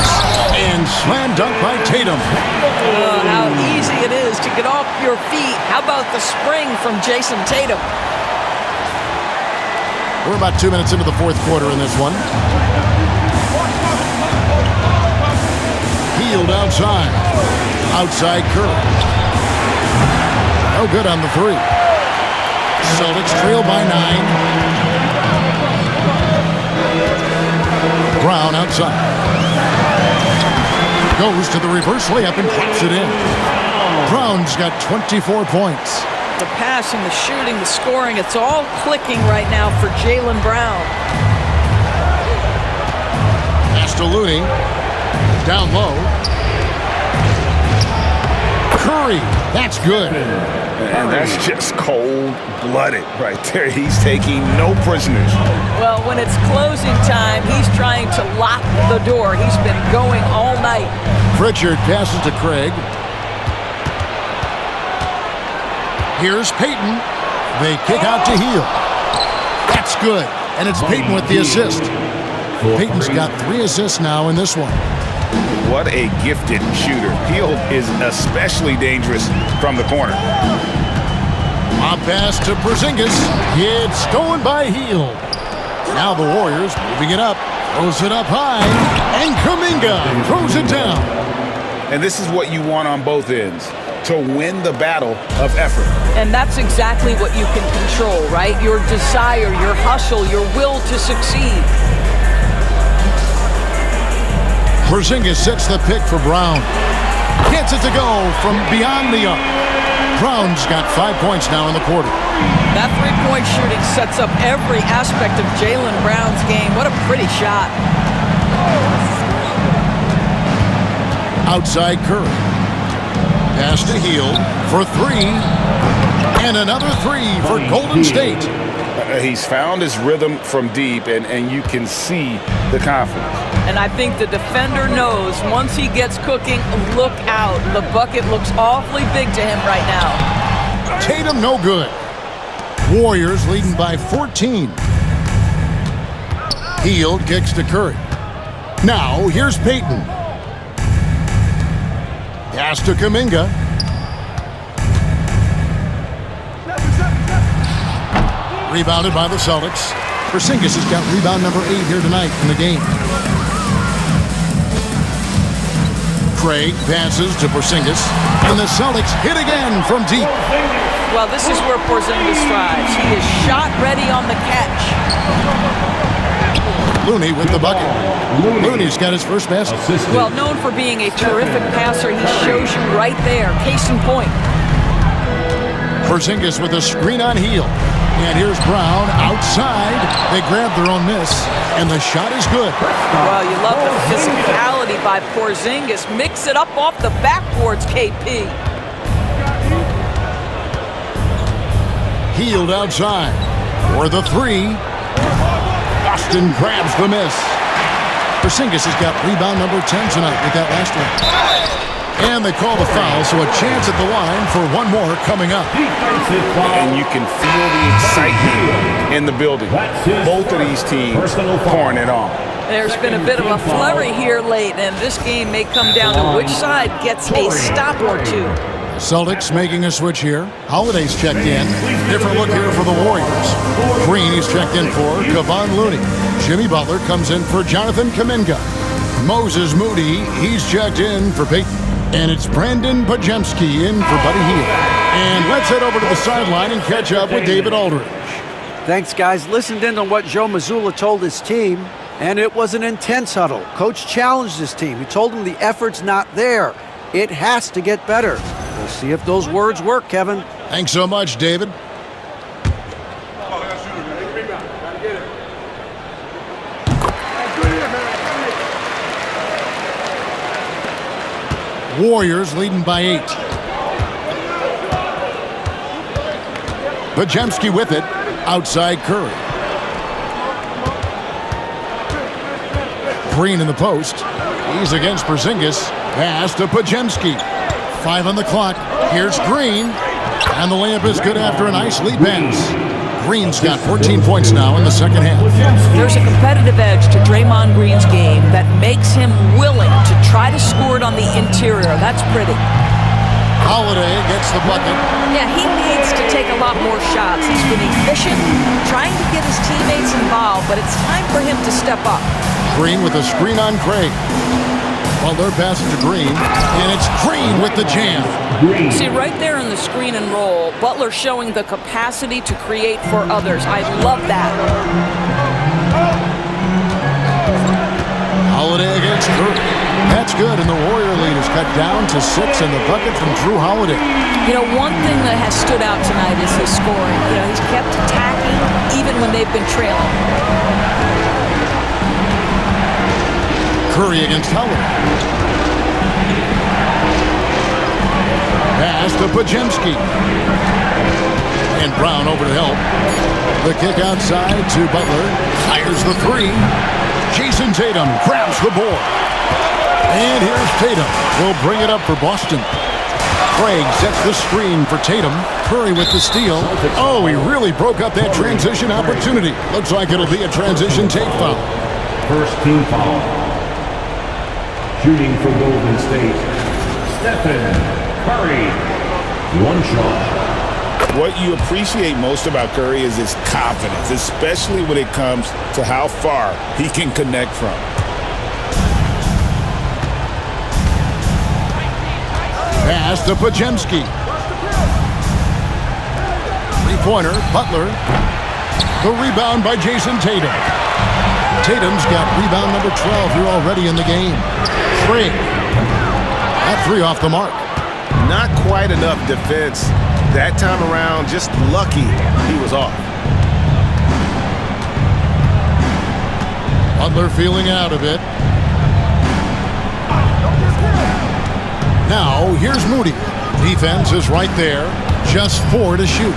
And slam dunk by Tatum. Oh, how easy it is to get off your feet. How about the spring from Jason Tatum? We're about 2 minutes into the fourth quarter in this one. Hield outside. Outside Curry. No good on the three. Celtics trail by 9. Brown outside. Goes to the reverse layup and drops it in. Brown's got 24 points. The passing, the shooting, the scoring, it's all clicking right now for Jaylen Brown. Pass to Looney. Down low. Curry. That's good. And that's just cold-blooded right there. He's taking no prisoners. Well, when it's closing time, he's trying to lock the door. He's been going all night. Pritchard passes to Craig. Here's Payton. They kick out to Hield. That's good. And it's Payton with the assist. Payton's got 3 assists now in this one. What a gifted shooter. Hield is especially dangerous from the corner. A pass to Porzingis. It's stolen by Hield. Now the Warriors moving it up. Throws it up high. And Kuminga throws it down. And this is what you want on both ends, to win the battle of effort. And that's exactly what you can control, right? Your desire, your hustle, your will to succeed. Porzingis sets the pick for Brown. Gets it to go from beyond the arc. Brown's got 5 points now in the quarter. That three-point shooting sets up every aspect of Jaylen Brown's game. What a pretty shot. Outside Curry. Pass to Hield for 3. And another 3 for Golden State. He's found his rhythm from deep, and you can see the confidence. And I think the defender knows once he gets cooking, look out. The bucket looks awfully big to him right now. Tatum no good. Warriors leading by 14. Hield kicks to Curry. Now here's Payton. Pass to Kuminga. Rebounded by the Celtics. Porzingis has got rebound number 8 here tonight in the game. Craig passes to Porzingis, and the Celtics hit again from deep. Well, this is where Porzingis thrives. He is shot ready on the catch. Looney with the bucket. Looney's got his first basket. Well, known for being a terrific passer, he shows you right there. Case in point. Porzingis with a screen on Hield. And here's Brown outside. They grab their own miss, and the shot is good. Well, you love the physicality by Porzingis. Mix it up off the backboards, KP. Hield outside for the 3. Boston grabs the miss. Porzingis has got rebound number 10 tonight with that last one. And they call the foul, so a chance at the line for one more coming up. And you can feel the excitement in the building. Both of these teams pouring it on. There's been a bit of a flurry here late, and this game may come down to which side gets a stop or two. Celtics making a switch here. Holiday's checked in. Different look here for the Warriors. Green is checked in for Kevon Looney. Jimmy Butler comes in for Jonathan Kuminga. Moses Moody, he's checked in for Payton. And it's Brandon Podziemski in for Buddy Hield. And let's head over to the sideline and catch up with David Aldridge. Thanks, guys. Listened in on what Joe Mazzulla told his team, and it was an intense huddle. Coach challenged his team. He told them the effort's not there. It has to get better. We'll see if those words work, Kevin. Thanks so much, David. Warriors leading by 8. Podziemski with it. Outside Curry. Green in the post. He's against Porzingis. Pass to Podziemski. 5 on the clock. Here's Green. And the layup is good after a nice lead pass. Green's got 14 points now in the second half. There's a competitive edge to Draymond Green's game that makes him willing to try to score it on the interior. That's pretty. Holiday gets the bucket. Yeah, he needs to take a lot more shots. He's been efficient, trying to get his teammates involved, but it's time for him to step up. Green with a screen on Craig. Butler passes to Green, and it's Green with the jam. See, right there in the screen and roll, Butler showing the capacity to create for others. I love that. Holiday against Curry. That's good, and the Warrior lead is cut down to 6, and the bucket from Drew Holiday. You know, one thing that has stood out tonight is his scoring. You know, he's kept attacking even when they've been trailing. Curry against Holiday. Pass to Podziemski. And Brown over to help. The kick outside to Butler. Fires the 3. Jason Tatum grabs the board. And here's Tatum. Will bring it up for Boston. Craig sets the screen for Tatum. Curry with the steal. Oh, he really broke up that transition opportunity. Looks like it'll be a transition tape foul. First team foul. Shooting for Golden State, Stephen Curry. One shot. What you appreciate most about Curry is his confidence, especially when it comes to how far he can connect from. Pass to Podziemski. Three-pointer, Butler. The rebound by Jason Tatum. Tatum's got rebound number 12 here already in the game. Craig. That 3 off the mark. Not quite enough defense that time around. Just lucky he was off. Butler feeling out of it. Now, here's Moody. Defense is right there. Just 4 to shoot.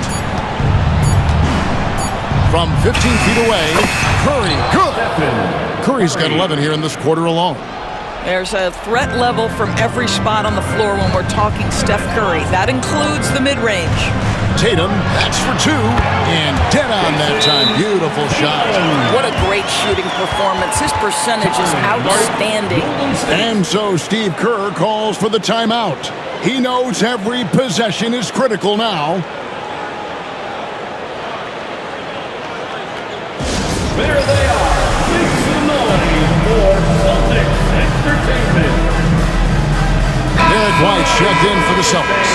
From 15 feet away, Curry, good. Curry's got 11 here in this quarter alone. There's a threat level from every spot on the floor when we're talking Steph Curry. That includes the mid-range. Tatum, that's for 2, and dead on that time. Beautiful shot. What a great shooting performance. His percentage is outstanding. And so Steve Kerr calls for the timeout. He knows every possession is critical now. There they are. Make some noise for Celtics Entertainment. Derek White checked in for the Celtics.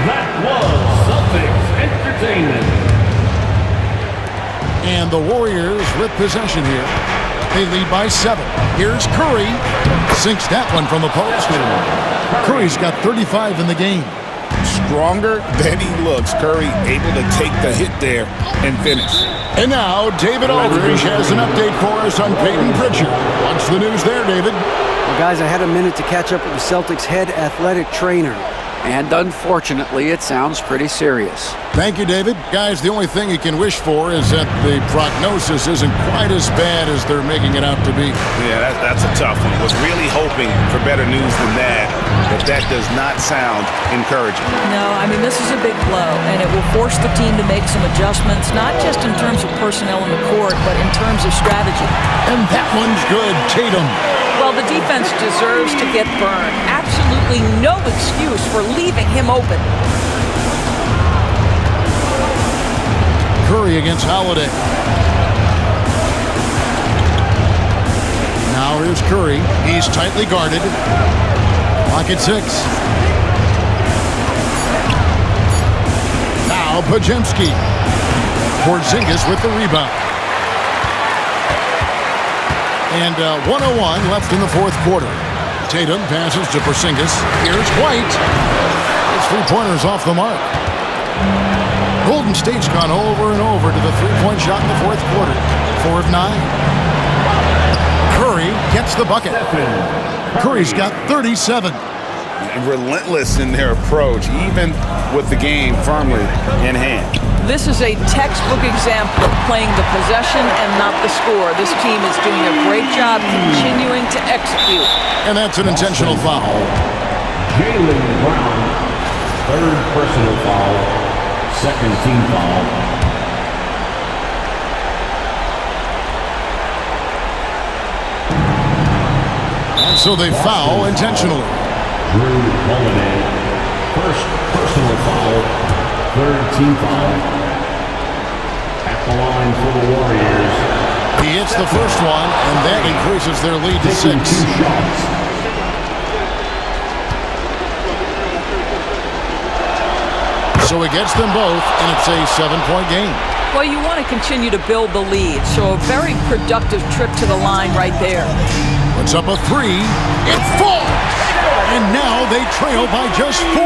That was Celtics Entertainment. And the Warriors with possession here. They lead by 7. Here's Curry. Sinks that one from the post. Curry's got 35 in the game. Stronger than he looks. Curry able to take the hit there and finish. And now David Aldridge has an update for us on Peyton Pritchard. What's the news there, David? Well, guys, I had a minute to catch up with the Celtics head athletic trainer. And unfortunately, it sounds pretty serious. Thank you, David. Guys, the only thing you can wish for is that the prognosis isn't quite as bad as they're making it out to be. Yeah, that's a tough one. Was really hoping for better news than that, but that does not sound encouraging. No, I mean, this is a big blow, and it will force the team to make some adjustments, not just in terms of personnel in the court, but in terms of strategy. And that one's good, Tatum. Well, the defense deserves to get burned. Absolutely no excuse for leaving him open. Curry against Holiday. Now here's Curry. He's tightly guarded. Clock at 6. Now Podziemski. Porzingis with the rebound. And 1:01 left in the fourth quarter. Tatum passes to Porzingis. Here's White. His three-pointer's off the mark. Golden State's gone over and over to the three-point shot in the fourth quarter. 4 of 9. Curry gets the bucket. Curry's got 37. Relentless in their approach, even with the game firmly in hand. This is a textbook example of playing the possession and not the score. This team is doing a great job continuing to execute. And that's an intentional foul. Jaylen Brown, third personal foul, second team foul. And so they foul intentionally. Drew Holiday, first personal foul, third team foul. At the line for the Warriors. He hits the first one, and that increases their lead to 6. Taking 2 shots. So he gets them both, and it's a 7-point game. Well, you want to continue to build the lead, so a very productive trip to the line right there. Puts up a 3. It falls! And now they trail by just 4.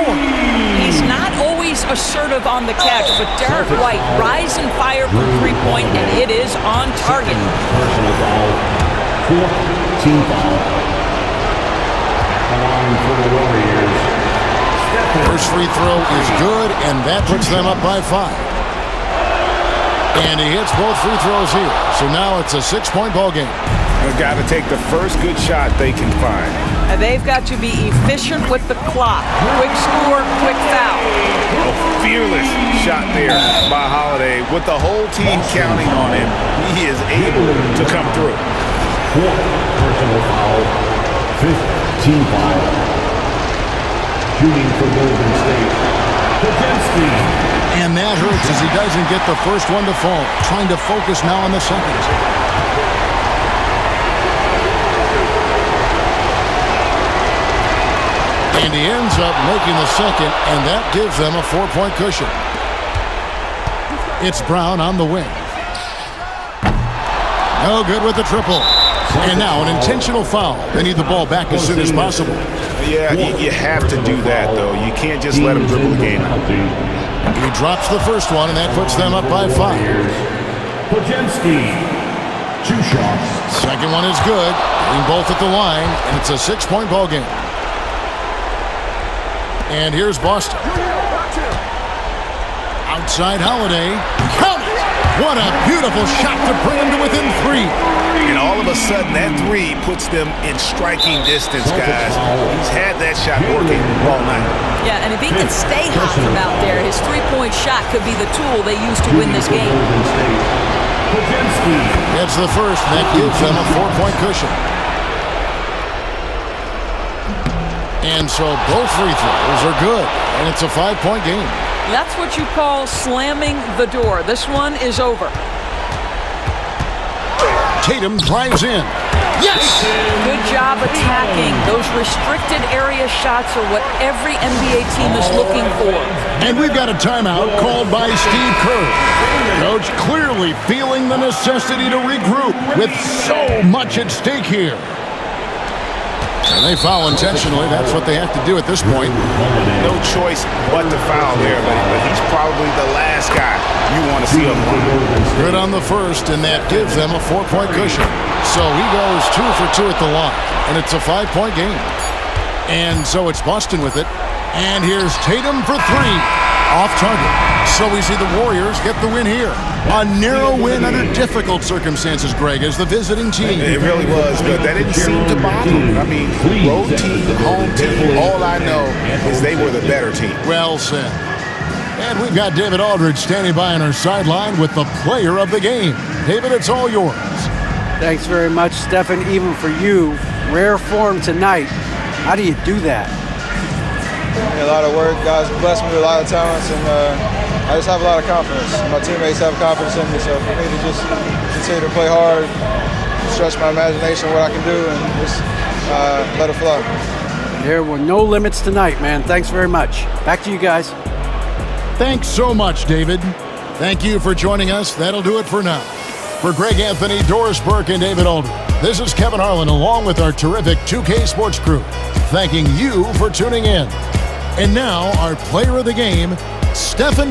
He's not always assertive on the catch, but Derek White rise and fire from three-point, and it is on target. Personal foul, fourth team foul. At the line for the Warriors. First free throw is good, and that puts them up by 5. And he hits both free throws here. So now it's a 6-point ball game. They've got to take the first good shot they can find. And they've got to be efficient with the clock. Quick score, quick foul. A fearless shot there by Holiday. With the whole team counting on him, he is able to come through. Fourth personal foul, fifth team foul. Shooting for Golden State. Podziemski. And that hurts as he doesn't get the first one to fall. Trying to focus now on the second. And he ends up making the second, and that gives them a 4-point cushion. It's Brown on the wing. No good with the triple. And now an intentional foul. They need the ball back as soon as possible. Yeah, you have to do that, though. You can't just let him dribble the game out. He drops the first one, and that puts them up by 5. Podziemski, 2 shots. Second one is good. Getting both at the line, and it's a 6-point ball game. And here's Boston. Outside Holiday. Count it! What a beautiful shot to bring him to within 3. And all of a sudden, that 3 puts them in striking distance, guys. He's had that shot working all night. Yeah, and if he can stay hot from out there, his three-point shot could be the tool they use to win this game. It's the first, and that gives them a 4-point cushion. And so both free throws are good, and it's a 5-point game. That's what you call slamming the door. This one is over. Tatum drives in. Yes! Good job attacking. Those restricted area shots are what every NBA team is looking for. And we've got a timeout called by Steve Kerr. Coach clearly feeling the necessity to regroup with so much at stake here. And they foul intentionally. That's what they have to do at this point. No choice but to foul there, but he's probably the last guy you want to see him run. Good on the first, and that gives them a 4-point cushion. So he goes 2 for 2 at the line, and it's a 5-point game. And so it's Boston with it. And here's Tatum for 3. Off target. So we see the Warriors get the win here. A narrow win under difficult circumstances, Greg, as the visiting team. It really was, but that didn't seem to bother them. I mean, road team, home team, all I know is they were the better team. Well said. And we've got David Aldridge standing by on our sideline with the player of the game. David, it's all yours. Thanks very much, Stephen. Even for you, rare form tonight. How do you do that? A lot of work. Guys blessed me with a lot of talents, and I just have a lot of confidence. My teammates have confidence in me, so for me to just continue to play hard, stretch my imagination, what I can do, and just let it flow. There were no limits tonight, man. Thanks very much. Back to you guys. Thanks so much, David. Thank you for joining us. That'll do it for now. For Greg Anthony, Doris Burke, and David Aldridge, this is Kevin Harlan along with our terrific 2K Sports crew, thanking you for tuning in. And now, our player of the game, Stephen